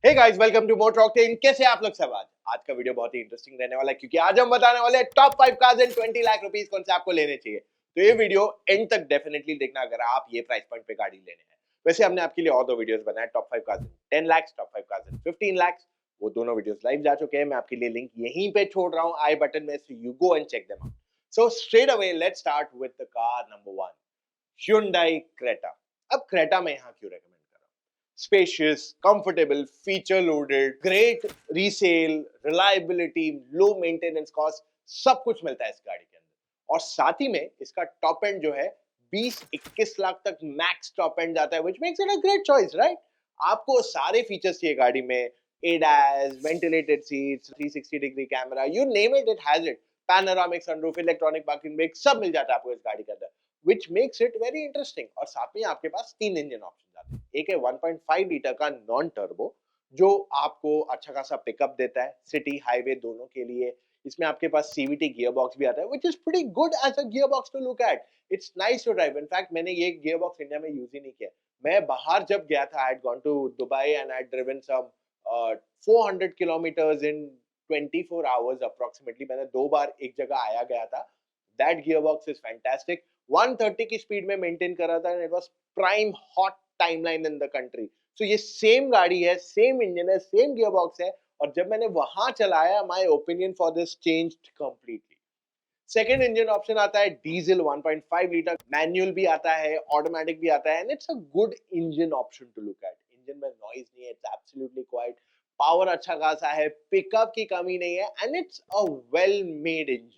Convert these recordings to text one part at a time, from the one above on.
Hey guys, welcome to Motor Octane. कैसे आप लोग सब? आज का वीडियो बहुत ही इंटरेस्टिंग रहने वाला है क्योंकि आज हम बताने वाले हैं टॉप 5 कार्स इन 20 लाख रुपीस कौन से आपको लेने चाहिए। तो ये वीडियो एंड तक डेफिनेटली देखना अगर आप ये प्राइस पॉइंट पे गाड़ी लेने हैं। वैसे हमने आपके लिए और दो वीडियोस बनाए, टॉप 5 कार्स इन 10 लाख, टॉप 5 कार्स इन 15 लाख। वो दोनों वीडियोस लाइव जा चुके हैं। मैं आपके लिए लिंक यहीं पे छोड़ रहा हूं आई बटन में, so you go and check them out. So straight away let's start with the car number 1, Hyundai Creta। अब क्रेटा मैं यहाँ क्यों रेकमेंड कर रहा हूँ? Spacious, comfortable, feature loaded, great resale, reliability, low maintenance cost, सब कुछ मिलता है इस गाड़ी के अंदर। और साथ ही में इसका टॉप एंड जो है 20-21 लाख तक मैक्स टॉप एंड जाता है, which makes it a great choice, right? आपको सारे फीचर्स चाहिए गाड़ी में, ADAS, ventilated seats, 360 degree camera, you name it, it has it. Panoramic sunroof, electronic parking brake, सब मिल जाता है आपको इस गाड़ी के अंदर, which makes it very interesting। और साथ में आपके पास तीन इंजन ऑप्शन आते हैं। एक है 1.5 लीटर का नॉन टर्बो जो आपको अच्छा खासा पिकअप देता है सिटी हाईवे दोनों के लिए। इसमें आपके पास सीवीटी गियर बॉक्स भी आता है, which is pretty good as a gearbox to look at। It's nice to drive। In fact मैंने ये गियर बॉक्स इंडिया में यूज ही नहीं किया। मैं बाहर जब गया था, I had gone to Dubai and I had driven some 400 kilometers in 24 hours approximately। मैंने दो बार एक जगह आया गया था। That gearbox is fantastic। 130 की स्पीड में मेंटेन कर रहा था and it was prime hot timeline in the country. So ये सेम गाड़ी है, सेम इंजन है, सेम गियर बॉक्स है। और जब मैंने वहां चलाया, my opinion for this changed completely. Second engine option आता है डीजल 1.5 लीटर, मैनुअल भी आता है, ऑटोमेटिक भी आता है and it's a good engine option to look at. Engine में नॉइज नहीं है, इट्स एब्सोल्युटली क्वाइट। पावर अच्छा खासा है, पिकअप की कमी नहीं है and it's a well made engine.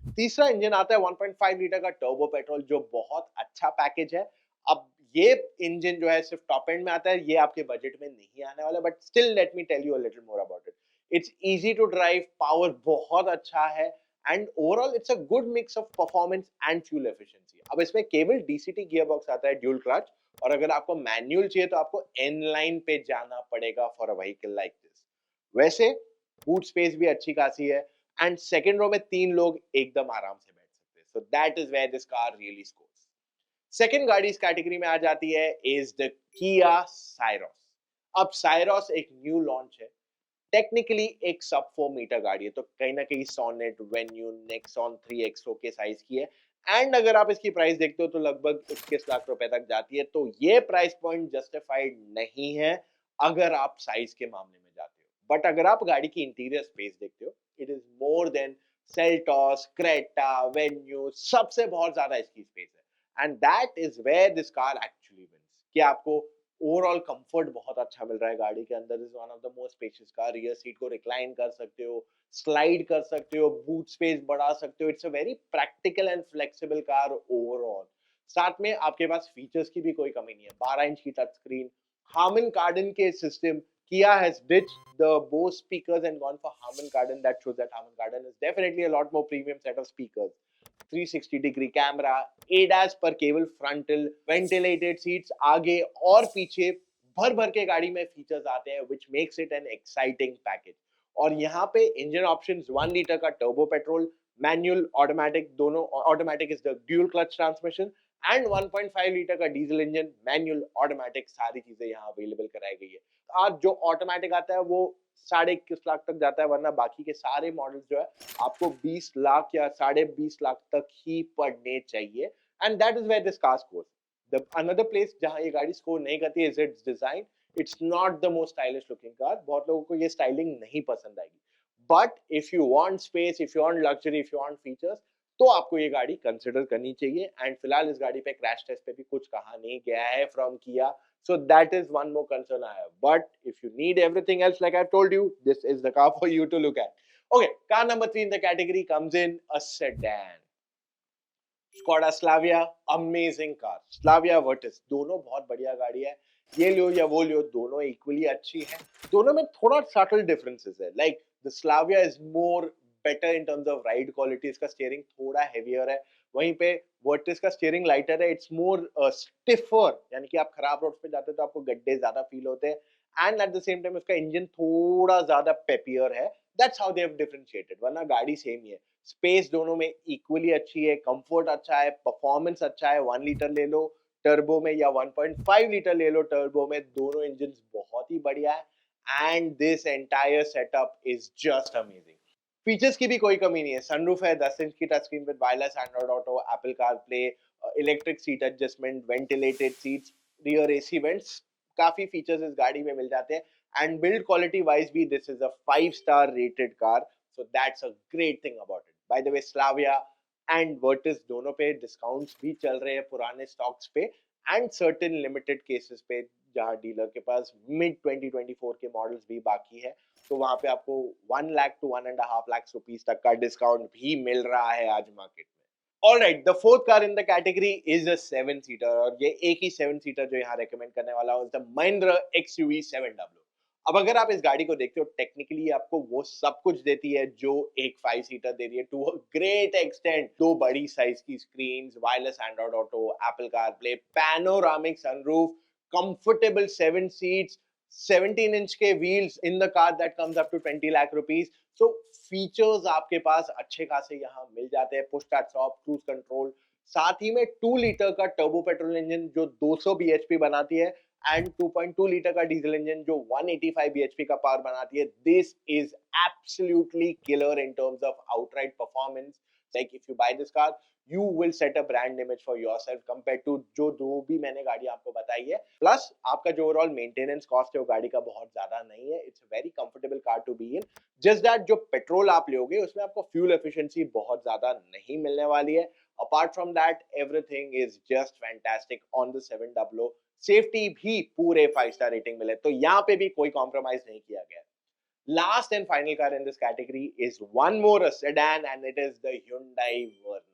तीसरा इंजन आता है 1.5 लीटर का टर्बो पेट्रोल जो बहुत अच्छा पैकेज है। अब ये इंजन जो है सिर्फ टॉप एंड में आता है, ये आपके बजट में नहीं आने वाला, but still let me tell you a little more about it. It's easy to drive, power बहुत अच्छा है and overall it's a good mix of performance and fuel efficiency. अब इसमें केवल डीसीटी गियर बॉक्स आता है, ड्यूल क्लच। और अगर आपको मैनुअल चाहिए तो आपको एन लाइन पे जाना पड़ेगा for a vehicle like this. वैसे बूट स्पेस भी अच्छी खासी है एंड सेकंड रो में तीन लोग एकदम आराम से बैठ सकते हैं। So that is where this car really scores. Second गाड़ी इस कैटेगरी में आ जाती है इज द किया साइरोस। अब साइरोस एक न्यू लॉन्च है, टेक्निकली एक सब 4 मीटर गाड़ी है, तो कहीं ना कहीं सोनेट, वेन्यू, नेक्सॉन 3XO के साइज की है। एंड अगर आप इसकी प्राइस देखते हो तो लगभग 21 लाख रुपए तक जाती है। तो ये प्राइस पॉइंट जस्टिफाइड नहीं है अगर आप साइज के मामले में जाते हो। बट अगर आप गाड़ी की इंटीरियर स्पेस देखते हो, it is more than Seltos, Creta, Venue, सबसे बहुत ज्यादा इसकी स्पेस है। And that is where this car actually wins कि आपको ओवरऑल कंफर्ट बहुत अच्छा मिल रहा है गाड़ी के अंदर। Is one of the most spacious car. Rear seat को रिक्लाइन कर सकते हो, स्लाइड कर सकते हो, बूट स्पेस बढ़ा सकते हो। It's a very practical and flexible car overall. साथ में आपके पास फीचर्स की भी कोई कमी नहीं है। 12 इंच की टच स्क्रीन, हार्मन कार्डन के system, Kia has ditched the Bose speakers and gone for Harman Kardon। That shows that Harman Kardon is definitely a lot more premium set of speakers। 360 degree camera, ADAS पर केवल frontal, ventilated seats आगे और पीछे, भर भर के गाड़ी में फीचर्स आते हैं which makes it an exciting package। और यहाँ पे इंजन ऑप्शंस 1 लीटर का टर्बो पेट्रोल, मैनुअल, ऑटोमेटिक, दोनों। Automatic is the dual clutch transmission and 1.5 litre का डीजल इंजन, मैनुअल, ऑटोमेटिक, सारी चीजें यहाँ अवेलेबल कराई गई है। आज जो ऑटोमेटिक आता है वो 21.5 लाख तक जाता है, वरना बाकी के सारे मॉडल्स जो है आपको 20 लाख या 20.5 लाख तक ही पड़ने चाहिए। And that is where this car scores. The another place जहां ये गाड़ी स्कोर नहीं करती is it's design. It's not the most stylish looking car. बहुत लोगों को ये स्टाइलिंग नहीं पसंद आएगी, but if you want space, if you want luxury, if you want features, तो आपको ये गाड़ी कंसिडर करनी चाहिए। एंड फिलहाल इस गाड़ी पे क्रैश टेस्ट पे भी कुछ कहा नहीं गया है फ्रॉम किया। So that is one more concern I have. But if you need everything else, like I've told you, this is the car for you to look at. Okay, car number 3 in the category comes in a sedan. Skoda Slavia, amazing car। Slavia Virtus, दोनों बहुत बढ़िया गाड़ी है। ये लियो या वो लियो, दोनों equally अच्छी है। दोनों में थोड़ा सटल डिफरेंसेस है। Like the Slavia is more better in terms of ride quality. इसका स्टीयरिंग थोड़ा हेवियर है, वहीं पे वर्टिस का स्टीयरिंग लाइटर है। इट्स मोर स्टिफर, यानी कि आप खराब रोड पे जाते हो तो आपको गड्ढे ज्यादा फील होते हैं। And at the same time उसका इंजन थोड़ा ज्यादा पेपियर है। That's how they have differentiated, वरना गाड़ी सेम ही है। स्पेस दोनों में इक्वली अच्छी है, कंफर्ट अच्छा है, परफॉर्मेंस अच्छा है। 1 लीटर ले लो टर्बो में या 1.5 लीटर ले लो टर्बो में, दोनों इंजन बहुत ही बढ़िया है। and this entire setup is just amazing. Features की भी कोई कमी नहीं है. सनरूफ है, 10 इंच की touch screen with wireless Android Auto, Apple CarPlay, electric seat adjustment, ventilated seats, rear AC vents. काफी फीचर्स इस गाड़ी में मिल जाते हैं. एंड बिल्ड क्वालिटी वाइज भी this is a 5 star rated car, so that's a great thing about it. By the way, Slavia and Virtus दोनों पे डिस्काउंट्स भी चल रहे हैं पुराने स्टॉक्स पे एंड सर्टेन लिमिटेड केसेस पे, जहां डीलर के पास मिड 2024 के मॉडल्स भी बाकी है, तो वहां पे आपको 1 लाख टू 1.5 लाख रुपीस तक का डिस्काउंट भी मिल रहा है आज मार्केट में. Alright, the fourth car in the category is a 7 seater, और ये एक ही 7 सीटर जो यहाँ रेकमेंड करने वाला हूँ, द महिंद्रा XUV 7W. अब अगर आप इस गाड़ी को देखते हो, टेक्निकली आपको वो सब कुछ देती है जो एक 5 सीटर दे रही है टू अ ग्रेट एक्सटेंट. दो बड़ी साइज की screen, wireless Android Auto, Apple CarPlay, panoramic sunroof, comfortable 7 seats, 17 inch के wheels in the car that comes up to 20 lakh rupees. So features आपके पास अच्छे खासे यहाँ मिल जाते हैं. Push start stop, cruise control, साथ ही में 2 लीटर का टर्बो पेट्रोल इंजन जो 200 bhp बनाती है, एंड 2.2 लीटर का डीजल इंजन जो 185 bhp का पावर बनाती है. This is absolutely killer in terms of outright performance. Like if you buy this car, you will set a brand image for yourself compared to जो दो भी मैंने गाड़ी आपको बताई है. प्लस आपका जो ओवरऑल मेंटेनेंस कॉस्ट है वो गाड़ी का बहुत ज्यादा नहीं है. It's a very comfortable car to be in. Just that जो पेट्रोल आप लोगे उसमें आपको फ्यूल एफिशिएंसी बहुत ज्यादा नहीं मिलने वाली है. Apart from that, everything is just fantastic on the 7W. Safety भी पूरे 5 स्टार रेटिंग मिले, तो यहाँ पे भी कोई कॉम्प्रोमाइज नहीं किया गया. Last and final car in this category is one more a sedan, and it is the Hyundai Verna.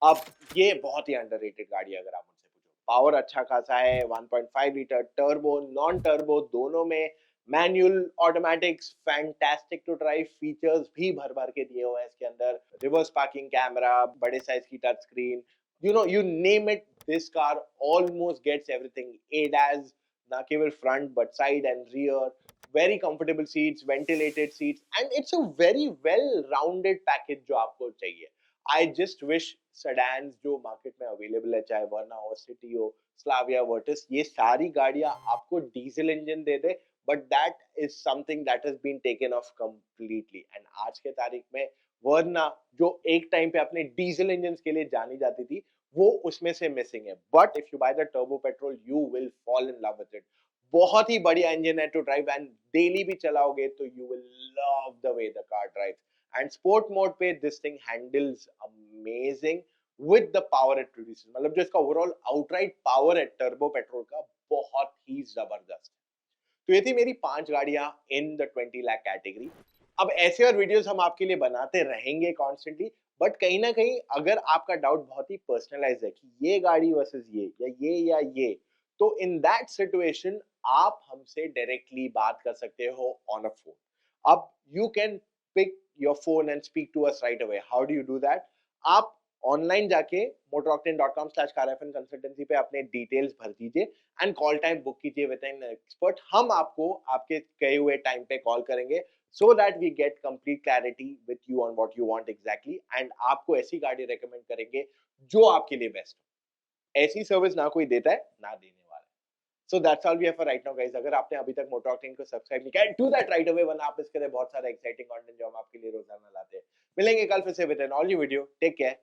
अब ये बहुत ही अंडररेटेड गाड़ी है अगर आप मुझसे पूछो. पावर अच्छा खासा है, 1.5 लीटर टर्बो, नॉन टर्बो दोनों में, manual automatics, fantastic to drive, features भी भर भर के दिए हुए हैं इसके अंदर. रिवर्स पार्किंग कैमरा, बड़े साइज की touch screen, you name it, this car almost gets everything. ADAS, ना केवल front but side and rear, very comfortable seats, ventilated seats, and it's a very well rounded package जो आपको चाहिए. I just wish sedans जो market में available है, चाहे वर्ना हो, सिटी हो, स्लाविया, वर्टिस, ये सारी गाड़ियां आपको डीजल इंजन दे दे, but that is something that has been taken off completely. And आज के तारीख में वर्ना, जो एक टाइम पे अपने डीजल इंजन के लिए जानी जाती थी, वो उसमें से मिसिंग है. But if you by the turbo petrol, you will fall in love with it. बहुत ही बढ़िया इंजन है टू ड्राइव, एंड डेली भी चलाओगे तो you will love the way the car drives. And sport mode पे this thing handles amazing with the power it produces. मतलब जो इसका ओवरऑल आउटराइट पावर है टर्बो पेट्रोल का, बहुत ही जबरदस्त. तो ये थी मेरी 5 गाड़ियां इन द 20 लाख कैटेगरी. अब ऐसे और वीडियोस हम आपके लिए बनाते रहेंगे कॉन्स्टेंटली, बट कहीं ना कहीं अगर आपका डाउट बहुत ही पर्सनलाइज है कि ये गाड़ी वर्सेस ये या ये, तो इन दैट सिचुएशन आप हमसे डायरेक्टली बात कर सकते हो ऑन अ फोन. अब you can pick your phone and speak to us right away. How do you do that? आप ऑनलाइन जाके motoroctane.com/carfn कंसल्टेंसी पे अपने डिटेल्स भर दीजिए एंड कॉल टाइम बुक कीजिए विद एन एक्सपर्ट. हम आपको आपके कहे हुए टाइम पे कॉल करेंगे, so that we get complete clarity with you on what you want exactly, and आपको ऐसी गाड़ी रेकमेंड करेंगे जो आपके लिए बेस्ट हो. ऐसी सर्विस ना कोई देता है ना देने वाला है. So that's all we have for right now, guys. अगर आपने अभी तक मोटर ऑक्टेन को सब्सक्राइब नहीं किया, do that right away, वरना आप इसके लिए बहुत सारा एक्साइटिंग कंटेंट जो हम आपके लिए रोजाना लाते हैं. मिलेंगे कल फिर से with an all new video. Take care.